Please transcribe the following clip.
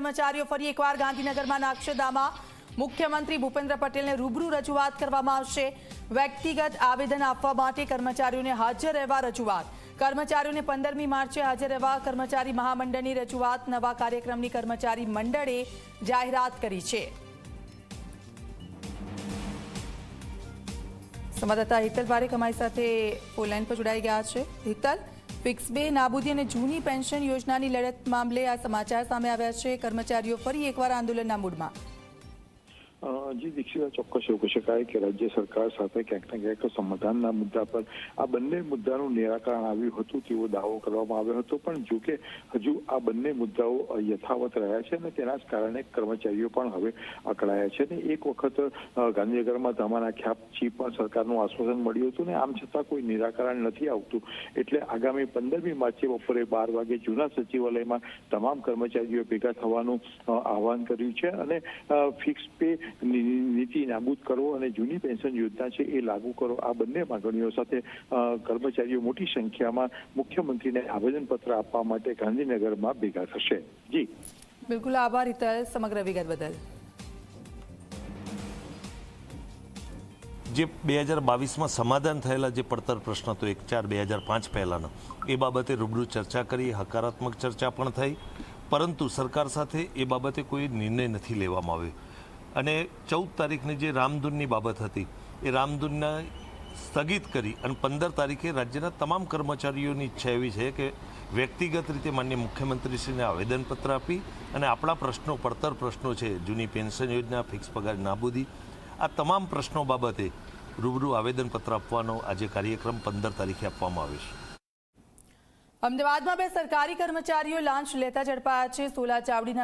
કર્મચારીઓ ફરી એકવાર ગાંધીનગરમાં નાખશે દામા। મુખ્યમંત્રી ભૂપેન્દ્ર પટેલને રૂબરૂ રજૂઆત કરવામાં આવશે। વ્યક્તિગત આવેદન આપવા માટે કર્મચારીઓને હાજર રહેવા રજૂઆત। કર્મચારીઓને 15મી માર્ચે હાજર રહેવા કર્મચારી મહામંડળની રજૂઆત। નવા કાર્યક્રમની કર્મચારી મંડળે જાહેરાત કરી છે। સંવાદદાતા હિતલ પારેખ અમારી સાથે ફોન લાઈન પર જોડાઈ ગયા છે। હિતલ, ફિક્સ પે નાબૂદી અને જૂની પેન્શન યોજનાની લડત મામલે આ સમાચાર સામે આવ્યા છે। કર્મચારીઓ ફરી એકવાર આંદોલનના મૂડમાં। જી દીક્ષિત, ચોક્કસ એવું કહી શકાય કે રાજ્ય સરકાર સાથે ક્યાંક ને ક્યાંક સમાધાનના મુદ્દા પર આ બંને મુદ્દાનું નિરાકરણ આવ્યું હતું તેવો દાવો કરવામાં આવ્યો હતો, પણ જો કે હજુ આ બંને મુદ્દાઓ યથાવત રહ્યા છે અને તેના જ કારણે કર્મચારીઓ પણ હવે અકળાયા છે। અને એક વખત ગાંધીનગરમાં ધામા નાખ્યા પછી પણ સરકારનું આશ્વાસન મળ્યું હતું ને આમ છતાં કોઈ નિરાકરણ નથી આવતું, એટલે આગામી 15મી માર્ચે બપોરે 12 વાગે જૂના સચિવાલયમાં તમામ કર્મચારીઓ ભેગા થવાનું આહવાન કર્યું છે અને ફિક્સ પે નીતિ નાબૂદ કરો અને જૂની પેન્શન યોજના છે એ લાગુ કરો, આ બંને માંગણીઓ સાથે કર્મચારીઓ મોટી સંખ્યામાં મુખ્યમંત્રીને આવેદનપત્ર આપવા માટે ગાંધીનગરમાં ભેગા થશે। જી બિલકુલ, આભાર હિતલ સમગ્ર વિગત બદલ। જે 2022માં સમાધાન થયેલા જે પડતર પ્રશ્ન હતો 1/4/2005 પહેલાનો, એ બાબતે રૂબરૂ ચર્ચા કરી, હકારાત્મક ચર્ચા પણ થઈ, પરંતુ સરકાર સાથે એ બાબતે કોઈ નિર્ણય નથી લેવામાં આવ્યો અને 14 તારીખની જે રામધૂનની બાબત હતી એ રામધૂનને સ્થગિત કરી અને 15 તારીખે રાજ્યના તમામ કર્મચારીઓની ઈચ્છા એવી છે કે વ્યક્તિગત રીતે માન્ય મુખ્યમંત્રીશ્રીને આવેદનપત્ર આપી અને આપણા પ્રશ્નો, પડતર પ્રશ્નો છે, જૂની પેન્શન યોજના, ફિક્સ પગાર નાબૂદી, આ તમામ પ્રશ્નો બાબતે રૂબરૂ આવેદનપત્ર આપવાનો આજે કાર્યક્રમ 15 તારીખે આપવામાં આવે છે। અમદાવાદમાં બે સરકારી કર્મચારીઓ લાંચ લેતા ઝડપાયા છે। સોલા ચાવડીના